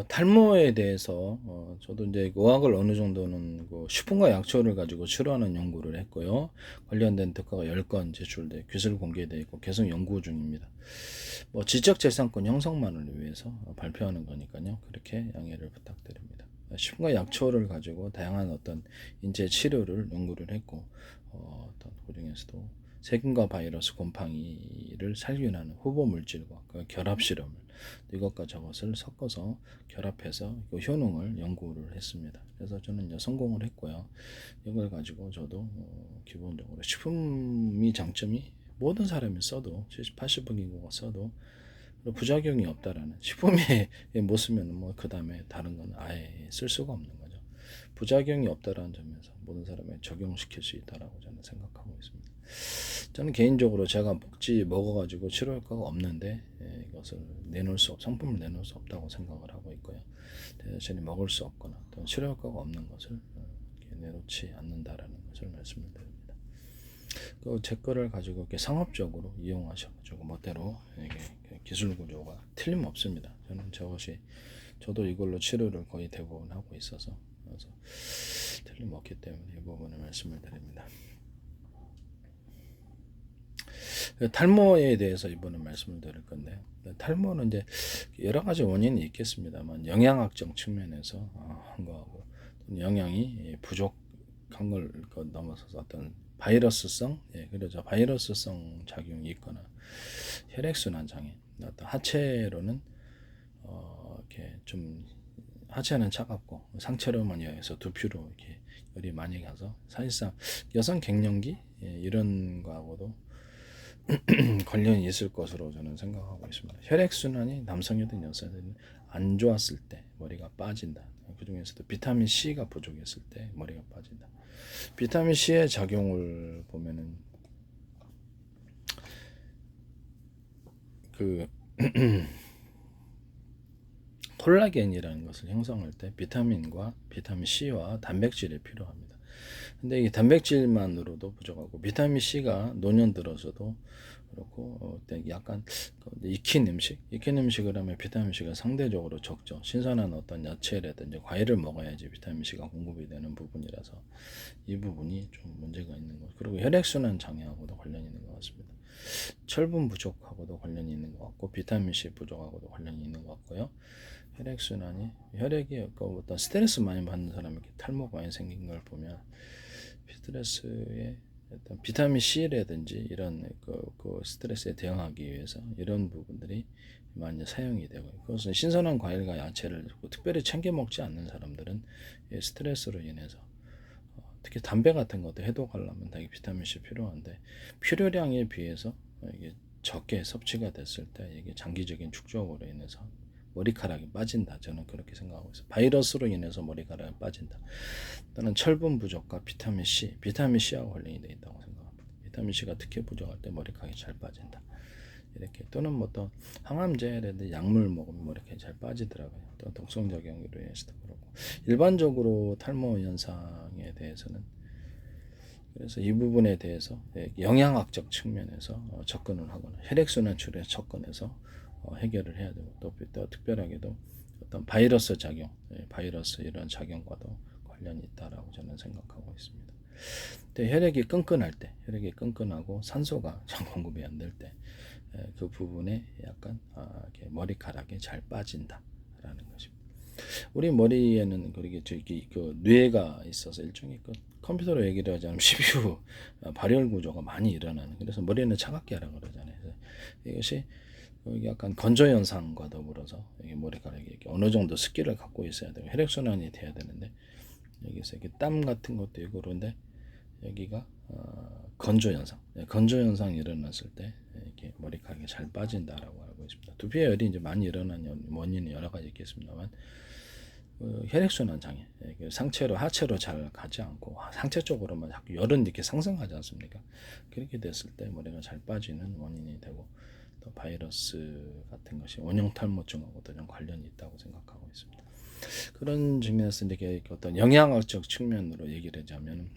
탈모에 대해서 저도 이제 의학을 어느 정도는 그 식품과 약초를 가지고 치료하는 연구를 했고요. 관련된 특허가 10건 제출돼 기술 공개되어 있고 계속 연구 중입니다. 뭐 지적재산권 형성만을 위해서 발표하는 거니까요. 그렇게 양해를 부탁드립니다. 식품과 약초를 가지고 다양한 어떤 인체 치료를 연구를 했고 어떤 그중에서도 세균과 바이러스 곰팡이를 살균하는 후보 물질과 그 결합 실험을 이것과 저것을 섞어서 결합해서 그 효능을 연구를 했습니다. 그래서 저는 이제 성공을 했고요. 이걸 가지고 저도 기본적으로 식품이 장점이 모든 사람이 써도 70, 80억 인구가 써도 부작용이 없다라는 식품에 못 쓰면 뭐 그 다음에 다른 건 아예 쓸 수가 없는 거죠. 부작용이 없다라는 점에서 모든 사람에 적용시킬 수 있다라고 저는 생각하고 있습니다. 저는 개인적으로 제가 먹어가지고 치료 효과가 없는데 이것을 상품을 내놓을 수 없다고 생각을 하고 있고요. 대신에 먹을 수 없거나 또 치료 효과가 없는 것을 내놓지 않는다라는 것을 말씀을 드립니다. 제 거를 가지고 이렇게 상업적으로 이용하셔가지고 멋대로 이게 기술 구조가 틀림없습니다. 저도 이걸로 치료를 거의 대부분 하고 있어서 그래서 틀림없기 때문에 이 부분을 말씀을 드립니다. 탈모에 대해서 이번에 말씀을 드릴 건데요. 탈모는 이제 여러 가지 원인이 있겠습니다만 영양학적 측면에서 한 거하고 영양이 부족한 걸 넘어서서 어떤 바이러스성, 그렇죠. 바이러스성 작용이 있거나 혈액순환 장애, 어떤 하체로는 이렇게 좀 하체는 차갑고 상체로만 의해서 두피로 이렇게 열이 많이 가서 사실상 여성 갱년기 이런 거하고도 관련이 있을 것으로 저는 생각하고 있습니다. 혈액순환이 남성이든 여성이든 안 좋았을 때 머리가 빠진다. 그 중에서도 비타민 C가 부족했을 때 머리가 빠진다. 비타민 C의 작용을 보면은 그 콜라겐이라는 것을 형성할 때 비타민과 비타민 C와 단백질이 필요합니다. 근데 이 단백질만으로도 부족하고 비타민 C가 노년 들어서도 그렇고 약간 익힌 음식을 하면 비타민 C가 상대적으로 적죠. 신선한 어떤 야채라든지 과일을 먹어야지 비타민 C가 공급이 되는 부분이라서 이 부분이 좀 문제가 있는 것. 그리고 혈액순환 장애하고도 관련이 있는 것 같습니다. 철분 부족하고도 관련이 있는 것 같고 비타민 C 부족하고도 관련이 있는 것 같고요. 혈액이 어떤 스트레스 많이 받는 사람이 이렇게 탈모가 많이 생긴 걸 보면 스트레스에 어떤 비타민 C라든지 이런 그 스트레스에 대응하기 위해서 이런 부분들이 많이 사용이 되고 그것은 신선한 과일과 야채를 특별히 챙겨 먹지 않는 사람들은 스트레스로 인해서 특히 담배 같은 것도 해독하려면 당연히 비타민 C 필요한데 필요량에 비해서 이게 적게 섭취가 됐을 때 이게 장기적인 축적으로 인해서 머리카락이 빠진다. 저는 그렇게 생각하고 있어요. 바이러스로 인해서 머리카락이 빠진다. 또는 철분 부족과 비타민 C하고 관련이 되어 있다고 생각합니다. 비타민 C가 특히 부족할 때 머리카락이 잘 빠진다. 이렇게 또는 뭐 또 항암제라든지 약물 먹으면 머리카락이 잘 빠지더라고요. 또 독성 작용으로 인해서도 그렇고 일반적으로 탈모 현상에 대해서는 그래서 이 부분에 대해서 영양학적 측면에서 접근을 하거나 혈액순환处理에서 접근해서 해결을 해야 되고 또 특별하게도 어떤 바이러스 작용, 바이러스 이런 작용과도 관련이 있다라고 저는 생각하고 있습니다. 근데 혈액이 끈끈하고 산소가 잘 공급이 안 될 때 그 부분에 약간 이렇게 머리카락이 잘 빠진다라는 것입니다. 우리 머리에는 그렇게 저기 그 뇌가 있어서 일종의 그 컴퓨터로 얘기를 하자면 CPU 발열 구조가 많이 일어나는 그래서 머리는 차갑게 하라 그러잖아요. 이것이 약간 건조 현상과 더불어서 이게 머리카락이 이렇게 어느 정도 습기를 갖고 있어야 되고 혈액 순환이 돼야 되는데 여기서 이렇게 땀 같은 것도 있고 그런데 여기가 건조 현상이 일어났을 때 이렇게 머리카락이 잘 빠진다라고 알고 있습니다. 두피에 열이 이제 많이 일어나는 원인은 여러 가지 있겠습니다만 혈액순환 장애, 상체로 하체로 잘 가지 않고 상체 쪽으로만 자꾸 열은 이렇게 상승하지 않습니까? 그렇게 됐을 때 머리가 잘 빠지는 원인이 되고 또 바이러스 같은 것이 원형 탈모증하고도 좀 관련이 있다고 생각하고 있습니다. 그런 측면에서 이렇게 어떤 영양학적 측면으로 얘기를 하자면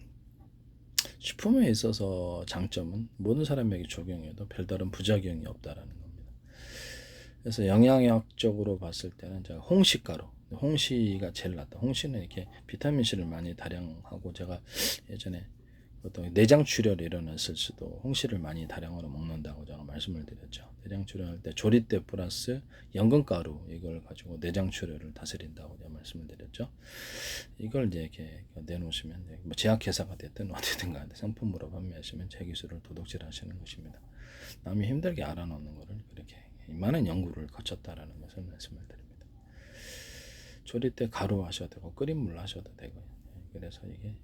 식품에 있어서 장점은 모든 사람에게 적용해도 별다른 부작용이 없다라는 겁니다. 그래서 영양학적으로 봤을 때는 제가 홍시가루, 홍시가 제일 낫다. 홍시는 이렇게 비타민 C를 많이 다량하고, 제가 예전에 어떤 내장 출혈이 일어났을 수도 홍시를 많이 다량으로 먹는다고 제가 말씀을 드렸죠. 내장 출혈할 때 조리대 플러스 연근가루 이걸 가지고 내장 출혈을 다스린다고 제가 말씀을 드렸죠. 이걸 이제 이렇게 내놓으시면 뭐 제약회사가 됐든 어디든 간에 상품으로 판매하시면 제 기술을 도둑질하시는 것입니다. 남이 힘들게 알아놓는 거를 그렇게 많은 연구를 거쳤다라는 것을 말씀을 드립니다. 조리대 가루 하셔도 되고 끓인 물 하셔도 되고요. 그래서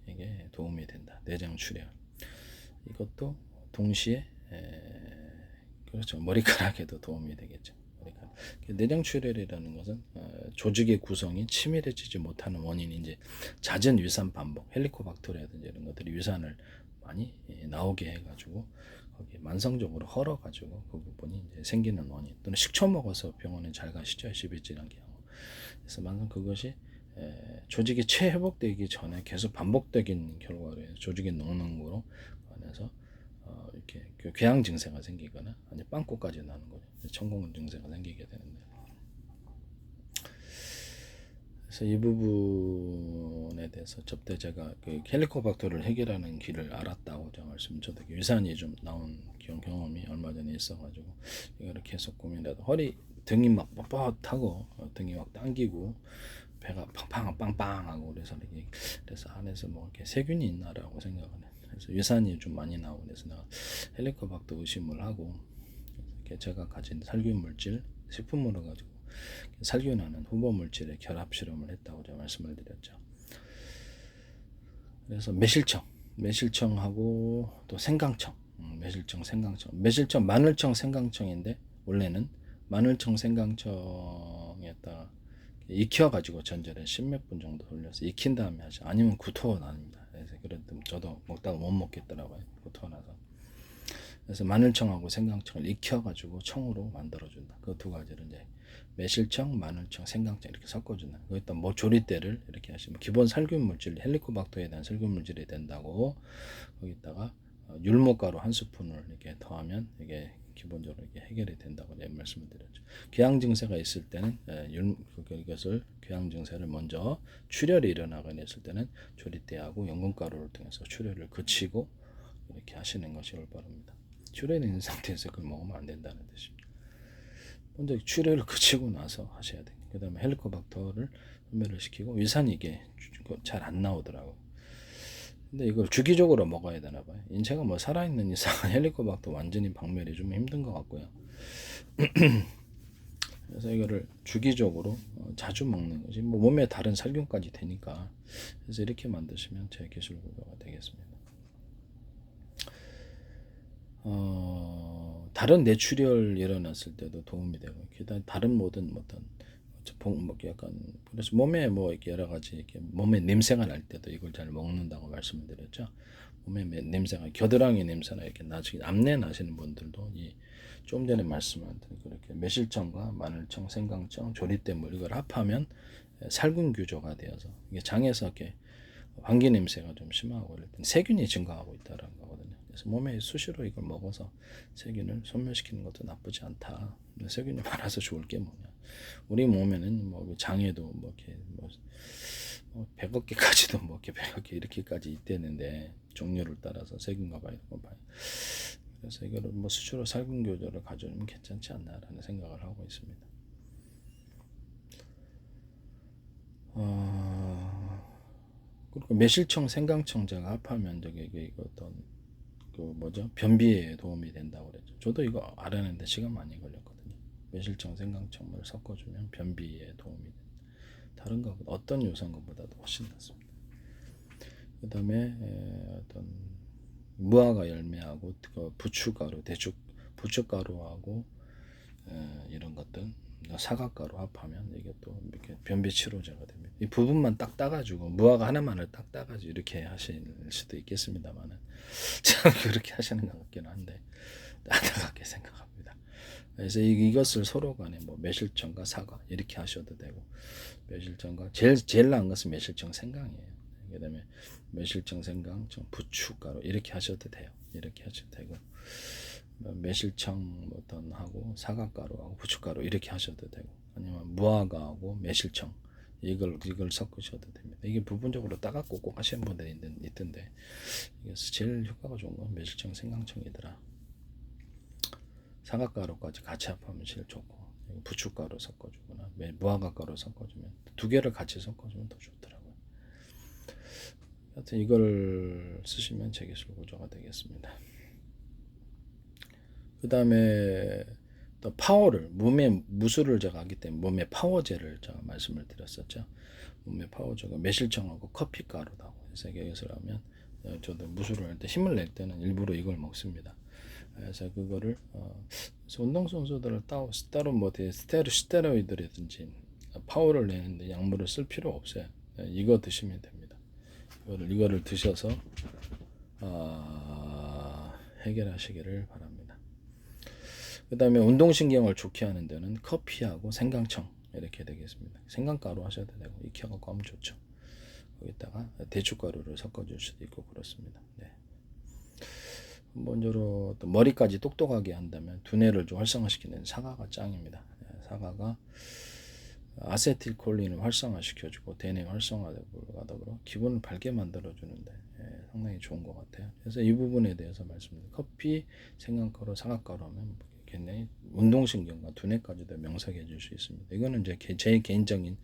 이게 도움이 된다. 내장 출혈 이것도 동시에 그렇죠. 머리카락에도 도움이 되겠죠. 머리카락. 내장 출혈이라는 것은 조직의 구성이 치밀해지지 못하는 원인이 이제 잦은 위산 반복, 헬리코박터라든지 이런 것들이 위산을 많이 나오게 해가지고 거기 만성적으로 헐어가지고 그 부분이 이제 생기는 원인, 또는 식초 먹어서 병원에 잘 가시죠. 시비질환 경우. 그래서 만성 그것이 조직이 체회복되기 전에 계속 반복되는 결과로 해서 조직의 녹는으로 관해서 이렇게 궤양 증세가 생기거나 아니 빵꾸까지 나는 거죠. 천공 증세가 생기게 되는데, 그래서 이 부분에 대해서 접대 제가 그 헬리코박터를 해결하는 길을 알았다고 제가 저도 위산이 좀 나온 경험이 얼마 전에 있어가지고 이거를 계속 고민해도 허리 등이 막 뻣뻣하고 등이 막 당기고 배가 빵빵하고 그래서 안에서 뭐 이렇게 세균이 있나라고 생각을 해. 그래서 위산이 좀 많이 나오고 그래서 내가 헬리코박터 의심을 하고 이렇게 제가 가진 살균 물질 식품으로 가지고 살균하는 후보 물질의 결합 실험을 했다고 제가 말씀을 드렸죠. 그래서 매실청하고 또 생강청, 매실청, 마늘청, 생강청인데 원래는 마늘청, 생강청에다가 익혀가지고 전절에 10몇 분 정도 돌려서 익힌 다음에 하죠. 아니면 구토가 납니다. 그래서 그래도 저도 먹다가 못 먹겠더라고요. 구토가 나서. 그래서 마늘청하고 생강청을 익혀가지고 청으로 만들어준다. 그 두 가지를 이제 매실청, 마늘청, 생강청 이렇게 섞어준다. 거기다 뭐 조리대를 이렇게 하시면 기본 살균 물질, 헬리코박터에 대한 살균 물질이 된다고 거기다가 율무가루 한 스푼을 이렇게 더하면 이게 기본적으로 이게 해결이 된다고 제가 말씀을 드렸죠. 궤양 증세가 있을 때는 이것을 궤양 증세를 먼저 출혈이 일어나거나 했을 때는 조리대하고 연근가루를 통해서 출혈을 그치고 이렇게 하시는 것이 올바릅니다. 출혈이 있는 상태에서 그걸 먹으면 안 된다는 뜻입니다. 먼저 출혈을 그치고 나서 하셔야 돼요. 그 다음에 헬리코박터를 분멸을 시키고 위산이 이게 잘 안 나오더라고요. 근데 이걸 주기적으로 먹어야 되나 봐요. 인체가 뭐 살아있는 이상 헬리코박터 완전히 박멸이 좀 힘든 것 같고요. 그래서 이거를 주기적으로 자주 먹는 것이 뭐 몸에 다른 살균까지 되니까 그래서 이렇게 만드시면 제 기술 구조가 되겠습니다. 다른 뇌출혈 일어났을 때도 도움이 되고, 기타 다른 모든 어떤 뭐 약간 그래서 몸에 뭐 이렇게 여러 가지 이렇게 몸에 냄새가 날 때도 이걸 잘 먹는다고 말씀을 드렸죠. 몸에 냄새가 겨드랑이 냄새나 이렇게 나중에 암내 나시는 분들도 이 좀 전에 말씀한 그렇게 매실청과 마늘청, 생강청, 조리대물 이걸 합하면 살균 구조가 되어서 이게 장에서 이렇게 환기 냄새가 좀 심하고 이럴 때 세균이 증가하고 있다라는 거거든요. 그래서 몸에 수시로 이걸 먹어서 세균을 소멸시키는 것도 나쁘지 않다. 세균이 많아서 좋을 게 뭐냐. 우리 몸에는 뭐 장에도 뭐 이렇게 뭐 100억 개까지도 뭐 이렇게 100억 개 이렇게까지 있대는데 종류를 따라서 세균과 이런 거 봐요. 그래서 이거를 뭐 수시로 살균 교조를 가져오면 괜찮지 않나라는 생각을 하고 있습니다. 그리고 매실청, 생강청 제가 합하면 이게 어떤 그 뭐죠? 변비에 도움이 된다고 그랬죠. 저도 이거 알았는데 시간 많이 걸렸거든요. 매실청, 생강청을 섞어주면 변비에 도움이 된다. 다른 것보다 어떤 유사한 것보다도 훨씬 낫습니다. 그 다음에 어떤 무화과 열매하고 그 부추가루, 부추가루하고 이런 것들 사과가루 합하면 이게 또 이렇게 변비 치료제가 됩니다. 이 부분만 딱 따가지고 무화과 하나만을 딱 따가지고 이렇게 하실 수도 있겠습니다만은 저는 그렇게 하시는 것 같기는 한데 안타깝게 생각합니다. 그래서 이것을 서로 간에 뭐 매실청과 사과 이렇게 하셔도 되고, 매실청과 제일 나은 것은 매실청 생강이에요. 그다음에 매실청 생강, 부추가루 이렇게 하셔도 돼요. 이렇게 하셔도 되고, 매실청 어떤 하고 사과가루하고 부추가루 이렇게 하셔도 되고, 아니면 무화과하고 매실청 이걸 섞으셔도 됩니다. 이게 부분적으로 따갖고 꼭 하시는 분들이 있던데, 이게 제일 효과가 좋은 건 매실청, 생강청이더라. 사과가루까지 같이 합하면 제일 좋고, 부추가루 섞어주거나 무화과가루 섞어주면, 두 개를 같이 섞어주면 더 좋더라고요. 하여튼 이걸 쓰시면 제기술 구조가 되겠습니다. 그 다음에 또 파워를, 몸에 무술을 제가 하기 때문에 몸에 파워제를 제가 말씀을 드렸었죠. 몸에 파워제가 매실청하고 커피가루라고 해서 이것을 하면, 저도 무술을 할 때 힘을 낼 때는 일부러 이걸 먹습니다. 그래서 그거를 그래서 운동선수들을 따로 뭐 스테로이드라든지 파워를 내는데 약물을 쓸 필요 없어요. 이거 드시면 됩니다. 이거를 드셔서 해결하시기를 바랍니다. 그 다음에 운동신경을 좋게 하는 데는 커피하고 생강청 이렇게 되겠습니다. 생강가루 하셔도 되고, 익혀갖고 하면 좋죠. 거기다가 대추가루를 섞어줄 수도 있고 그렇습니다. 네. 먼저로 또 머리까지 똑똑하게 한다면 두뇌를 좀 활성화시키는 사과가 짱입니다. 사과가 아세틸콜린을 활성화시켜주고 대뇌 활성화하고 기분을 밝게 만들어주는데 상당히 좋은 것 같아요. 그래서 이 부분에 대해서 말씀드립니다. 커피, 생강가루, 사과가루 하면 굉장히 운동신경과 두뇌까지도 명석해 줄 수 있습니다. 이거는 이제 제 개인적인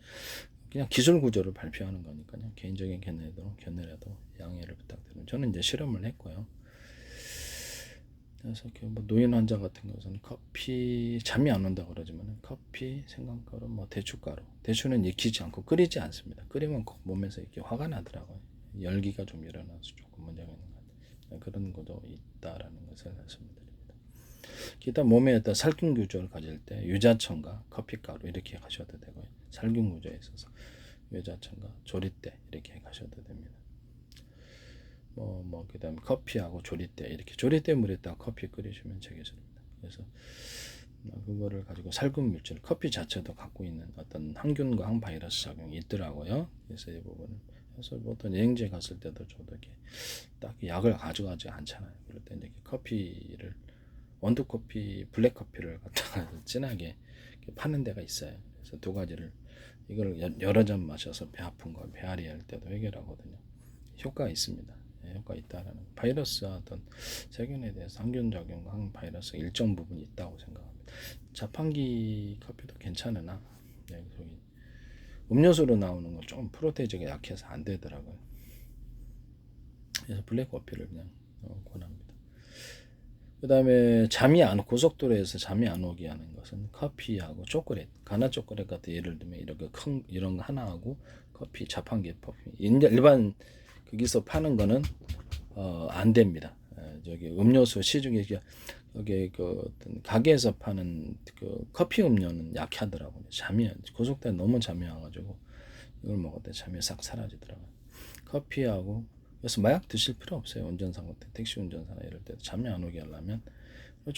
그냥 기술 구조를 발표하는 거니까요. 개인적인 견해라도 양해를 부탁드립니다. 저는 이제 실험을 했고요. 그래서 뭐 노인 환자 같은 것은 커피, 잠이 안 온다고 그러지만 커피, 생강가루, 뭐 대추는 익히지 않고 끓이지 않습니다. 끓이면 꼭 몸에서 이렇게 화가 나더라고요. 열기가 좀 일어나서 조금 문제가 있는 것 같아요. 그런 것도 있다라는 것을 말씀드립니다. 기타 몸에 어떤 살균 구조를 가질 때 유자청과 커피가루 이렇게 가셔도 되고요. 살균 구조에 있어서 유자청과 조리대 이렇게 가셔도 됩니다. 그다음에 커피하고 조리대 이렇게 조리대 물에다가 커피 끓이시면 되겠습니다. 그래서 그거를 가지고 살균 물질, 커피 자체도 갖고 있는 어떤 항균과 항바이러스 작용이 있더라고요. 그래서 이 부분은 그래서 보통 여행지에 갔을 때도 저도 이렇게 딱 약을 가져가지 않잖아요. 그럴 때 이제 커피를 원두 커피, 블랙 커피를 갖다가 진하게 파는 데가 있어요. 그래서 두 가지를 이걸 여러 잔 마셔서 배 아픈 거, 배앓이 할 때도 해결하거든요. 효과가 있습니다. 효과 있다라는 바이러스와 어떤 세균에 대해서 항균 작용과 항바이러스 일정 부분이 있다고 생각합니다. 자판기 커피도 괜찮으나 음료수로 나오는 건 좀 프로테이즈가 약해서 안 되더라고요. 그래서 블랙 커피를 그냥 권합니다. 그 다음에 고속도로에서 잠이 안 오게 하는 것은 커피하고 초콜릿, 가나 초콜릿 같은 예를 들면 이런 거 하나하고 커피, 자판기 커피, 일반 거기서 파는 거는 안 됩니다. 저기 음료수 시중에 여기 그 어떤 가게에서 파는 그 커피 음료는 약하더라고요. 고속도로에 너무 잠이 와가지고 이걸 먹을 때 잠이 싹 사라지더라고요. 커피하고 그래서 마약 드실 필요 없어요. 운전사 같은 택시 운전사나 이럴 때 잠이 안 오게 하려면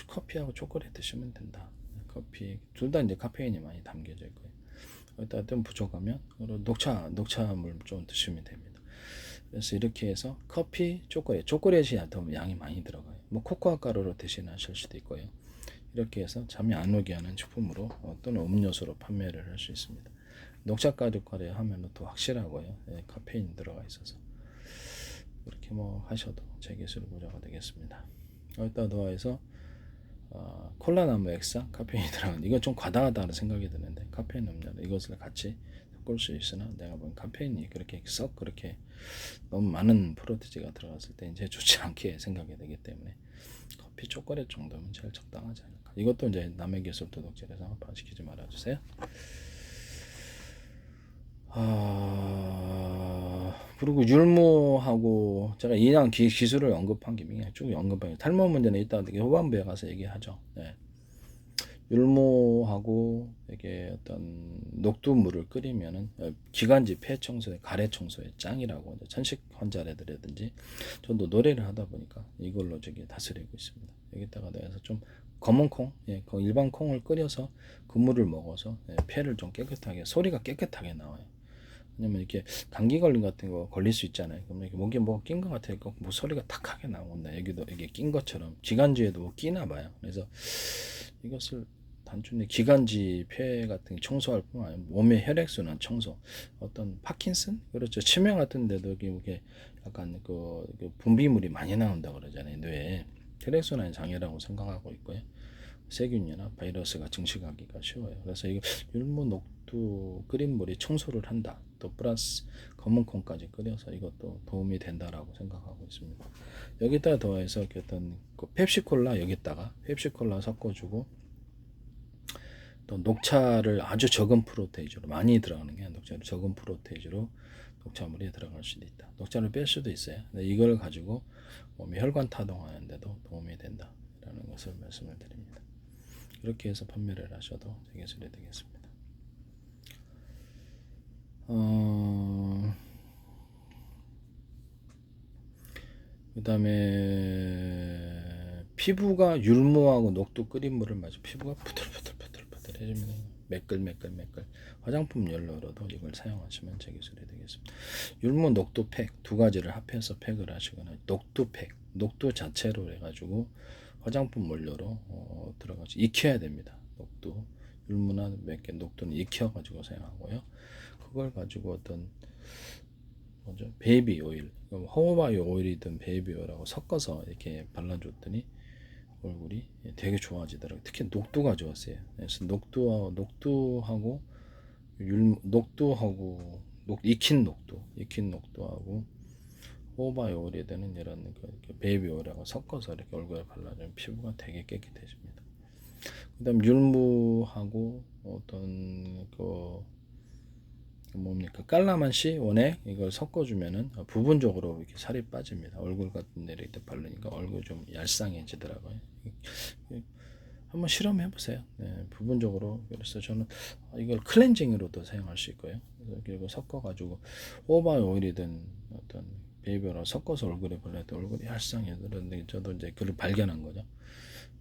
커피하고 초콜릿 드시면 된다. 커피 둘 다 이제 카페인이 많이 담겨져 있고요. 거기다 좀 부족하면 녹차물 좀 드시면 됩니다. 그래서 이렇게 해서 커피, 초콜릿이 더 양이 많이 들어가요. 뭐 코코아 가루로 대신하실 수도 있고요. 이렇게 해서 잠이 안 오게 하는 식품으로 또는 음료수로 판매를 할 수 있습니다. 녹차 가루 하면 더 확실하고요. 카페인 들어가 있어서 그렇게 뭐 하셔도 제기술 구조가 되겠습니다. 여기다 더해서 콜라나무 액상, 카페인이 들어간 이건 좀 과다하다는 생각이 드는데 카페인 음료 이것을 같이 섞을 수 있으나 내가 보면 카페인이 그렇게 너무 많은 프로티즈가 들어갔을 때 이제 좋지 않게 생각이 되기 때문에 커피, 초콜릿 정도면 제일 적당하지 않을까. 이것도 이제 남의 기술 도둑질에서 합파시키지 말아주세요. 그리고 율무하고 제가 인양 기술을 언급한 김에 쭉 언급한 탈모 문제는 이따 후반부에 가서 얘기하죠. 네. 율무하고 이게 어떤 녹두물을 끓이면은 기관지 폐 청소에 가래 청소에 짱이라고 천식 환자들이라든지 저도 노래를 하다 보니까 이걸로 저기 다스리고 있습니다. 여기다가 내서 좀 검은 콩, 일반 콩을 끓여서 그 물을 먹어서 폐를 좀 깨끗하게 소리가 깨끗하게 나와요. 왜냐면 이렇게 감기 걸린 같은 거 걸릴 수 있잖아요. 그러면 이렇게 목에 뭐가 낀 것 같아요. 뭐 소리가 탁하게 나온다. 여기도 이게 낀 것처럼 기관지에도 뭐 끼나 봐요. 그래서 이것을 단순히 기관지 폐 같은 청소할 뿐만 아니라 몸의 혈액순환 청소, 어떤 파킨슨 그렇죠. 치매 같은 데도 이게 약간 그 분비물이 많이 나온다 그러잖아요. 뇌에 혈액순환 장애라고 생각하고 있고요. 세균이나 바이러스가 증식하기가 쉬워요. 그래서 이거 율무 녹두 끓인 물이 청소를 한다. 또 플러스 검은 콩까지 끓여서 이것도 도움이 된다라고 생각하고 있습니다. 여기다 더해서 어떤 그 펩시콜라 여기다가 펩시콜라 섞어주고 또 녹차를 아주 적은 프로테이즈로 많이 들어가는 게 녹차를 적은 프로테이즈로 녹차물이 들어갈 수도 있다. 녹차를 뺄 수도 있어요. 근데 이걸 가지고 몸이 혈관 타동하는 데도 도움이 된다라는 것을 말씀을 드립니다. 이렇게 해서 판매를 하셔도 되겠으리 되겠습니다. 그 다음에 피부가 율무하고 녹두 끓인 물을 마시 피부가 부들부들해지면 매끌매끌 화장품 연료로도 이걸 사용하시면 제기술이 되겠습니다. 율무 녹두 팩 두 가지를 합해서 팩을 하시거나 녹두 팩 녹두 자체로 해가지고 화장품 원료로 들어가서 익혀야 됩니다. 녹두 율무나 몇 개 녹두는 익혀가지고 사용하고요. 그걸 가지고 어떤 뭐죠? 베이비 오일, 호호바이 오일이든 베이비 오일하고 섞어서 이렇게 발라줬더니 얼굴이 되게 좋아지더라고요. 특히 녹두가 좋았어요. 그래서 녹두하고 익힌 녹두하고 호호바이 오일이 되는 이런 베이비 오일하고 섞어서 이렇게 얼굴에 발라주면 피부가 되게 깨끗해집니다. 그다음 율무하고 어떤 뭡니까 깔라만시 원액 이걸 섞어주면은 부분적으로 이렇게 살이 빠집니다. 얼굴 같은 데 이렇게 바르니까 얼굴 좀 얄쌍해지더라고요. 한번 실험해 보세요. 네, 부분적으로. 그래서 저는 이걸 클렌징으로도 사용할 수 있고요. 그리고 섞어가지고 호바 오일이든 어떤 베이비오랑 섞어서 얼굴에 발라도 얼굴이 얄쌍해지는데 저도 이제 그걸 발견한 거죠.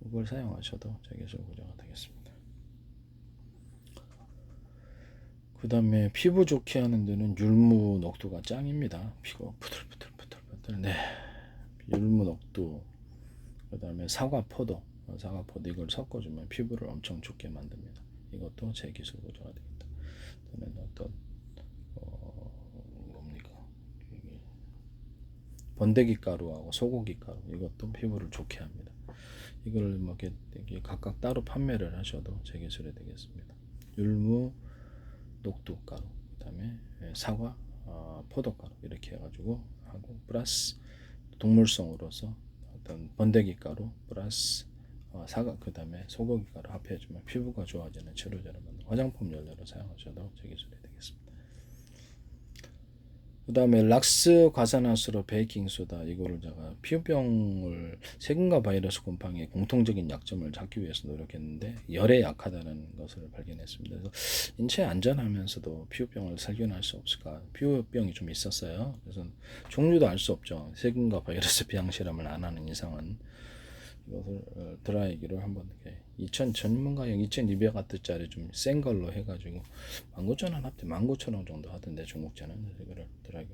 이걸 사용하셔도 저기서 고정이 되겠습니다. 그 다음에 피부 좋게 하는 데는 율무 녹두가 짱입니다. 피부 부들부들. 네. 율무 녹두. 그 다음에 사과 포도 이걸 섞어주면 피부를 엄청 좋게 만듭니다. 이것도 제 기술 보조가 됩니다. 그다음에 어떤 뭡니까? 번데기 가루하고 소고기 가루 이것도 피부를 좋게 합니다. 이걸 뭐 이렇게 각각 따로 판매를 하셔도 제 기술이 되겠습니다. 율무 녹두 가루, 그 다음에 사과, 포도가루 이렇게 해가지고 하고 플러스 동물성으로서 어떤 번데기 가루 플러스 사과 그 다음에 소고기 가루 합해주면 피부가 좋아지는 치료제를 만든 화장품 연료로 사용하셔도 제 기술이 되겠습니다. 그 다음에 락스 과산화수로 베이킹소다 이거를 제가 피부병을 세균과 바이러스 곰팡이의 공통적인 약점을 찾기 위해서 노력했는데 열에 약하다는 것을 발견했습니다. 그래서 인체 안전하면서도 피부병을 살균할 수 없을까? 피부병이 좀 있었어요. 그래서 종류도 알 수 없죠. 세균과 바이러스 비양 실험을 안 하는 이상은 이것을 드라이기로 한번 전문가용 2200W짜리 좀 센 걸로 해가지고 19,000원 합대 19,000원 정도 하던데 중국제는 이거를 드라이기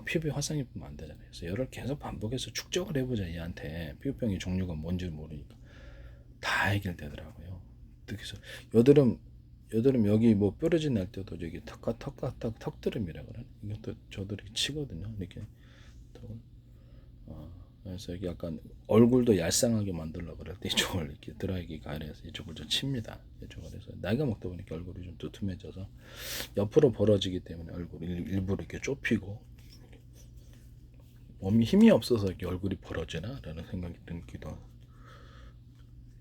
피부에 화상 입으면 안 되잖아요. 그래서 열을 계속 반복해서 축적을 해보자 얘한테 피부병의 종류가 뭔지 모르니까 다 해결되더라고요. 그래서 여드름 여기 뭐 뾰루지 날 때도 저기 턱드름이라 그러네. 이것도 저도 이렇게 치거든요. 이렇게 턱을. 그래서 이게 약간 얼굴도 얄쌍하게 만들려고 그럴 때 이쪽을 이렇게 드라이기 가열해서 이쪽을 좀 칩니다. 이쪽을 해서 나이가 먹다 보니까 얼굴이 좀 두툼해져서 옆으로 벌어지기 때문에 얼굴이 일부러 이렇게 좁히고 몸이 힘이 없어서 이렇게 얼굴이 벌어지나 라는 생각이 들기도 하고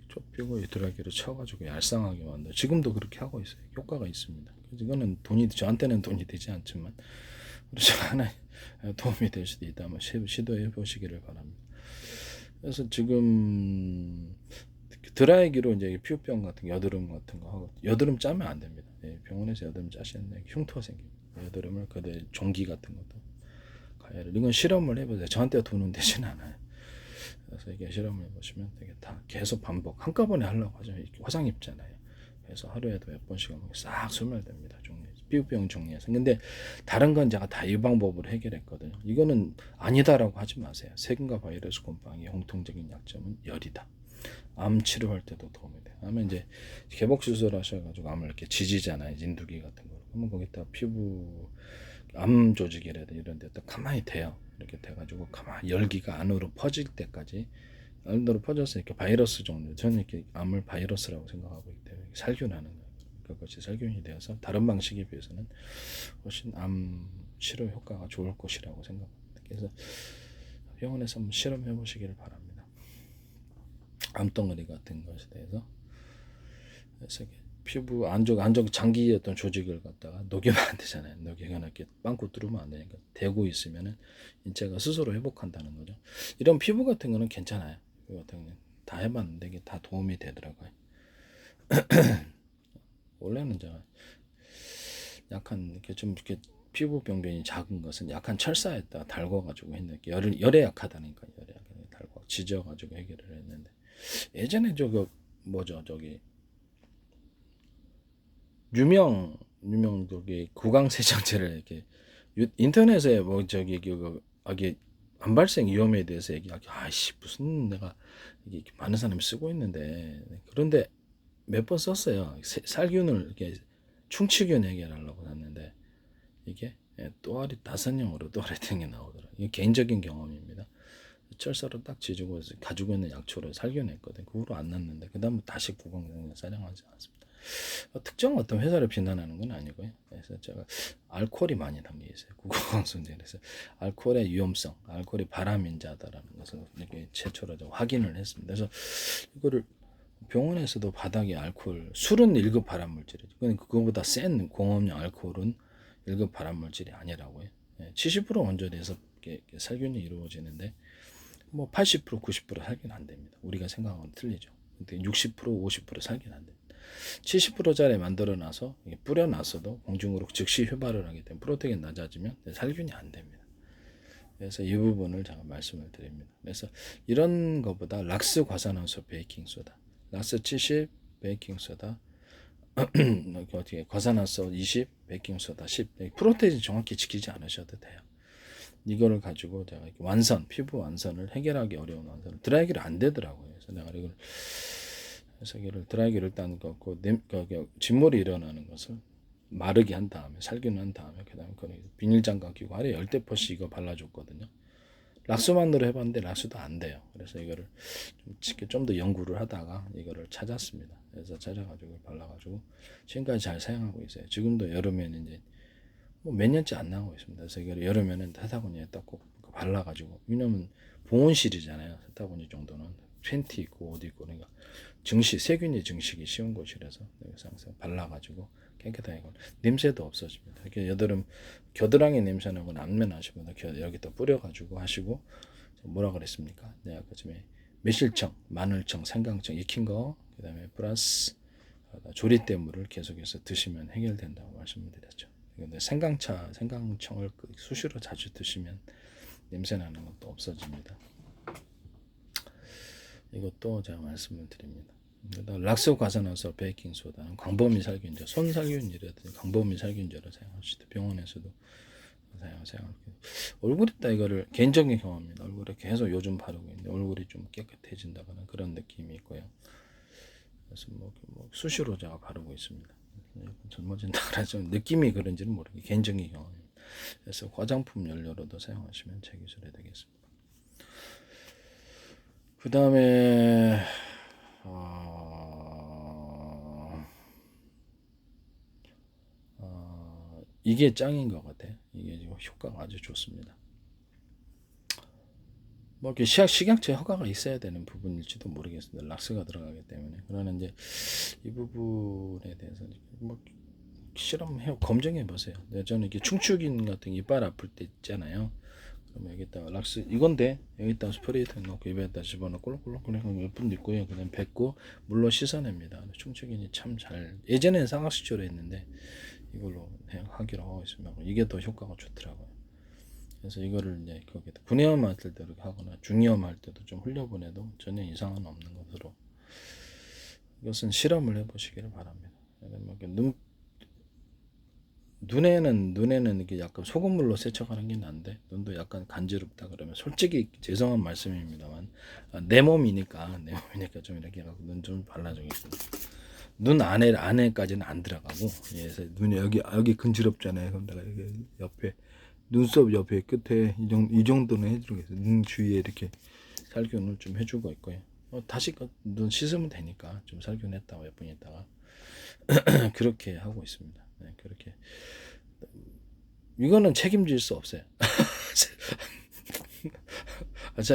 좁히고 이 드라이기로 쳐가지고 얄쌍하게 만들어 지금도 그렇게 하고 있어요. 효과가 있습니다. 이거는 저한테는 돈이 되지 않지만 그래서 하나 도움이 될 수도 있다. 한번 시도해 보시기를 바랍니다. 그래서 지금 드라이기로 이제 피부병 같은 여드름 같은 거 하고 여드름 짜면 안 됩니다. 병원에서 여드름 짜시는데 흉터가 생깁니다. 여드름을 그대 종기 같은 것도 가열을 이건 실험을 해보세요. 저한테 돈은 되진 않아요. 그래서 이게 실험을 해보시면 되게 다 계속 반복 한꺼번에 하려고 하죠. 화상 입잖아요. 그래서 하루에도 몇 번씩 싹 소멸됩니다. 종류에서. 피부병 종류에서. 근데 다른 건 제가 다 이 방법으로 해결했거든요. 이거는 아니다라고 하지 마세요. 세균과 바이러스 곰팡이의 공통적인 약점은 열이다. 암 치료할 때도 도움이 돼요. 암은 이제 개복 수술 하셔가지고 암을 이렇게 지지잖아요. 진두기 같은 거. 그러면 거기다 피부 암 조직이라든지 이런 데다 가만히 대요. 이렇게 돼가지고 가만히 열기가 안으로 퍼질 때까지 안으로 퍼져서 이렇게 바이러스 종류. 저는 이렇게 암을 바이러스라고 생각하고 있기 때문에 살균하는 거예요. 그것이 살균이 되어서 다른 방식에 비해서는 훨씬 암 치료 효과가 좋을 것이라고 생각합니다. 그래서 병원에서 한번 실험해 보시기를 바랍니다. 암덩어리 같은 것에 대해서. 그래서 피부 안쪽 장기 어떤 조직을 갖다가 녹이면 안 되잖아요. 녹이거나 이렇게 빵꾸 뚫으면 안 되니까 대고 있으면은 인체가 스스로 회복한다는 거죠. 이런 피부 같은 거는 괜찮아요. 피부 같은 거는 다 해봤는데 이게 다 도움이 되더라고요. 원래는 제가 약간 이렇게 좀 이렇게 피부 병변이 작은 것은 약간 철사에다 달궈가지고 했는데 열에 약하다니까 열에 약하니까 달궈 지져가지고 해결을 했는데 예전에 저거 뭐죠 저기 유명 저기 구강세정제를 이렇게 인터넷에 뭐 저기 이게 암발생 위험에 대해서 얘기하기 아이씨 무슨 내가 이게 많은 사람이 쓰고 있는데 그런데 몇 번 썼어요. 살균을 이렇게 충치균 해결하려고 샀는데 이게 또아리 다선형으로 또아리 등이 나오더라고요. 이게 개인적인 경험입니다. 철사로 딱 지지고 가지고 있는 약초를 살균했거든. 그 후로 안 났는데 그 다음 다시 구강세정제 사용하지 않았습니다. 특정 어떤 회사를 비난하는 건 아니고요. 그래서 제가 알코올이 많이 담겨 있어요. 국어방송제에서 알코올의 위험성, 알코올이 발암인자다라는 것을 이렇게 최초로 확인을 했습니다. 그래서 이거를 병원에서도 바닥에 알코올, 술은 1급 발암물질이죠. 그거보다 센 공업용 알코올은 1급 발암물질이 아니라고요. 70% 원전에서 살균이 이루어지는데 뭐 80%, 90% 살균 안 됩니다. 우리가 생각하고는 틀리죠. 근데 60%, 50% 살균 안 됩니다. 70%짜리 만들어놔서 뿌려놨어도 공중으로 즉시 휴발을 하기 때문에 프로테인 낮아지면 살균이 안 됩니다. 그래서 이 부분을 제가 말씀을 드립니다. 그래서 이런 것보다 락스 과산화수 베이킹소다, 락스 70, 베이킹소다, 어떻게 과산화수 20, 베이킹소다 10, 프로테인 정확히 지키지 않으셔도 돼요. 이거를 가지고 제가 피부 완선을 해결하기 어려운 완선을 드라이기를 안 되더라고요. 그래서 내가 이걸 드라이기를 일단 걷고 진물이 일어나는 것을 마르게 한 다음에 살균한 다음에 그다음에 비닐 장갑 끼고 아래 열대포시 이거 발라줬거든요. 락스만으로 해봤는데 락스도 안 돼요. 그래서 이거를 좀 더 연구를 하다가 이거를 찾았습니다. 그래서 찾아가지고 발라가지고 지금까지 잘 사용하고 있어요. 지금도 여름에는 이제 뭐 몇 년째 안 나오고 있습니다. 그래서 이걸 여름에는 세탁원에 딱 꼭 발라가지고, 왜냐면 보온실이잖아요. 세탁원이 정도는 팬티 있고 옷 있고, 그러니까 세균이 증식이 쉬운 곳이라서 항상 발라가지고 깨끗하게 냄새도 없어집니다. 이렇게 여드름 겨드랑이 냄새 나고 안면 하시고 여기다 뿌려가지고 하시고 뭐라 그랬습니까? 내가 그쯤에 매실청, 마늘청, 생강청 익힌 거, 그다음에 플러스 조리대물을 계속해서 드시면 해결된다고 말씀을 드렸죠. 근데 생강청을 수시로 자주 드시면 냄새 나는 것도 없어집니다. 이것도 제가 말씀을 드립니다. 락스 과산화수 베이킹소다는 광범위 살균제, 손 살균이라든지 광범위 살균제를 사용하시죠. 병원에서도 사용하고 얼굴에다 이거를 개인적인 경험입니다. 얼굴에 계속 요즘 바르고 있는데 얼굴이 좀 깨끗해진다거나 그런 느낌이 있고요. 그래서 뭐 수시로 제가 바르고 있습니다. 젊어진다 그래서 느낌이 그런지는 모르겠어요. 개인적인 경험입니다. 그래서 화장품 연료로도 사용하시면 제 기술이 되겠습니다. 그 다음에 이게 짱인 것 같아요. 이게 효과가 아주 좋습니다. 뭐 이렇게 식약처 허가가 있어야 되는 부분일지도 모르겠습니다. 락스가 들어가기 때문에. 그러나 이제 이 부분에 대해서 뭐 검증해 보세요. 저는 이렇게 충축인 같은 이빨 아플 때 있잖아요. 그러면 여기다가 락스 이건데 여기다 스프레이트 넣고 입에다 집어넣고 꿀꿀꿀 몇 분 있고요. 그다음 뱉고 물로 씻어냅니다. 충축인이 참 잘 예전에는 상악수초로 했는데 이걸로 하기로 하고 있습니다. 이게 더 효과가 좋더라고요. 그래서 이거를 이제 거기다 군의염 할 때도 이렇게 하거나 중이염 할 때도 좀 흘려보내도 전혀 이상은 없는 것으로 이것은 실험을 해보시기를 바랍니다. 눈에는 이게 약간 소금물로 세척하는 게 나은데 눈도 약간 간지럽다 그러면 솔직히 죄송한 말씀입니다만 내 몸이니까 좀 이렇게 해갖고 눈 좀 발라주겠습니다. 눈 안에까지는 안 들어가고 그래서 눈이 여기 근지럽잖아요. 그럼 내가 이렇게 옆에 눈썹 옆에 끝에 이 정도는 해주겠어요. 눈 주위에 이렇게 살균을 좀 해주고 있고요. 다시 눈 씻으면 되니까 좀 살균했다가 몇 분 있다가 그렇게 하고 있습니다. 네, 그렇게 이거는 책임질 수 없어요.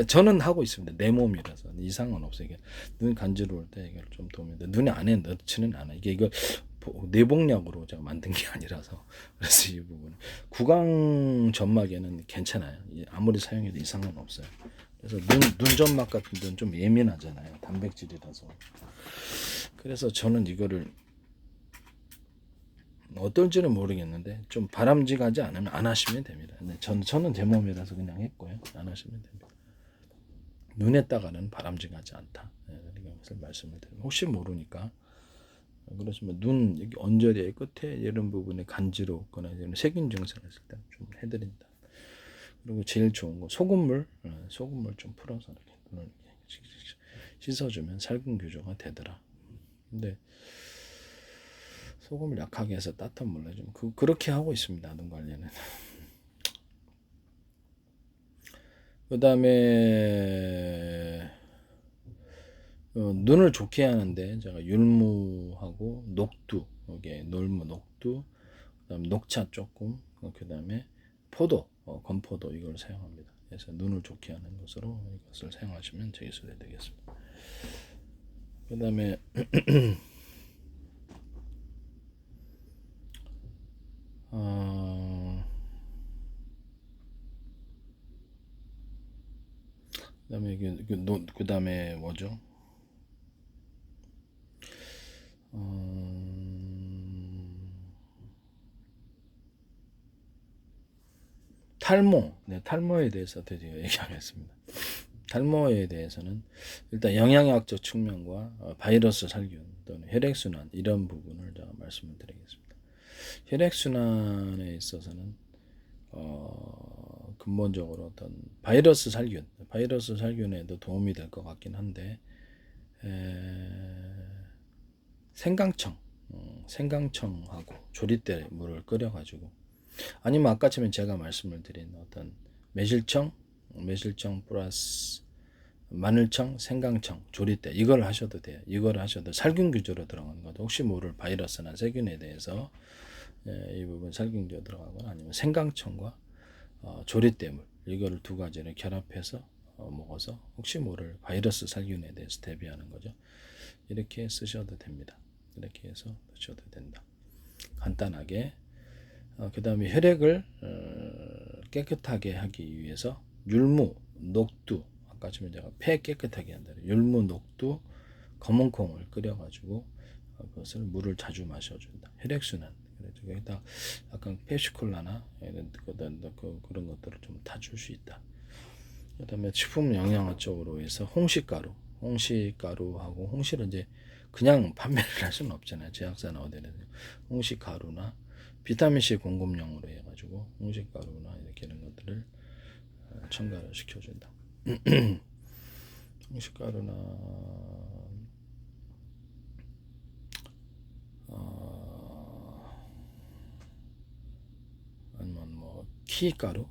저는 하고 있습니다. 내 몸이라서 이상은 없어요. 이게 눈 간지러울 때 이걸 좀 도움이 돼. 눈에 안에 넣지는 않아. 이거 내복약으로 제가 만든 게 아니라서 그래서 이 부분 구강 점막에는 괜찮아요. 아무리 사용해도 이상은 없어요. 그래서 눈 점막 같은 데는 좀 예민하잖아요. 단백질이라서. 그래서 저는 이거를 어떨지는 모르겠는데 좀 바람직하지 않으면 안 하시면 됩니다. 근데 저는 제 몸이라서 그냥 했고요. 안 하시면 됩니다. 눈에다가는 바람직하지 않다. 이런 것을 말씀을 드립니다. 혹시 모르니까 그렇지만 눈 여기 언저리의 끝에 이런 부분에 간지럽거나 이런 세균 증상이 있을 때 좀 해드린다. 그리고 제일 좋은 거 소금물 좀 풀어서 이렇게 눈을 씻어주면 살균 규조가 되더라. 근데 소금을 약하게 해서 따뜻한 물로 좀 그렇게 하고 있습니다. 눈 관리는. 그 다음에 눈을 좋게 하는데 제가 율무하고 녹두, 여기에 놀무 녹두, 그다음 녹차 조금, 그 다음에 포도, 건포도 이걸 사용합니다. 그래서 눈을 좋게 하는 것으로 이것을 사용하시면 제기술이 되겠습니다. 그 다음에 그다음에 그다음에 뭐죠? 탈모, 네, 탈모에 대해서 드디어 얘기하겠습니다. 탈모에 대해서는 일단 영양학적 측면과 바이러스 살균 또는 혈액순환 이런 부분을 제가 말씀을 드리겠습니다. 혈액순환에 있어서는 근본적으로 어떤 바이러스 살균에도 도움이 될 것 같긴 한데 생강청하고 조리대 물을 끓여가지고 아니면 아까처럼 제가 말씀을 드린 어떤 매실청 플러스 마늘청, 생강청, 조리대 이걸 하셔도 돼요. 이걸 하셔도 살균 규조로 들어가는 거죠. 혹시 모를 바이러스나 세균에 대해서 이 부분 살균 규조 들어가거나 아니면 생강청과 조리대물 이거를 두 가지를 결합해서 먹어서 혹시 모를 바이러스 살균에 대해서 대비하는 거죠. 이렇게 쓰셔도 됩니다. 이렇게 해서 드셔도 된다. 간단하게 그 다음에 혈액을 깨끗하게 하기 위해서 율무, 녹두 아까처럼 제가 폐 깨끗하게 한다. 율무, 녹두, 검은콩을 끓여가지고 그것을 물을 자주 마셔준다. 혈액순환. 여기다 약간 펩시콜라나 그런 것들을 좀 타줄 수 있다. 그 다음에 식품 영양학 쪽으로 해서 홍시가루하고 홍시를 이제 그냥 판매를 할 수는 없잖아요. 제약사 나오더라도 홍시가루나 비타민C 공급용으로 해가지고 홍시가루나 이렇게 이런 것들을 첨가를 시켜준다. 홍시가루나 아니면 뭐 키가루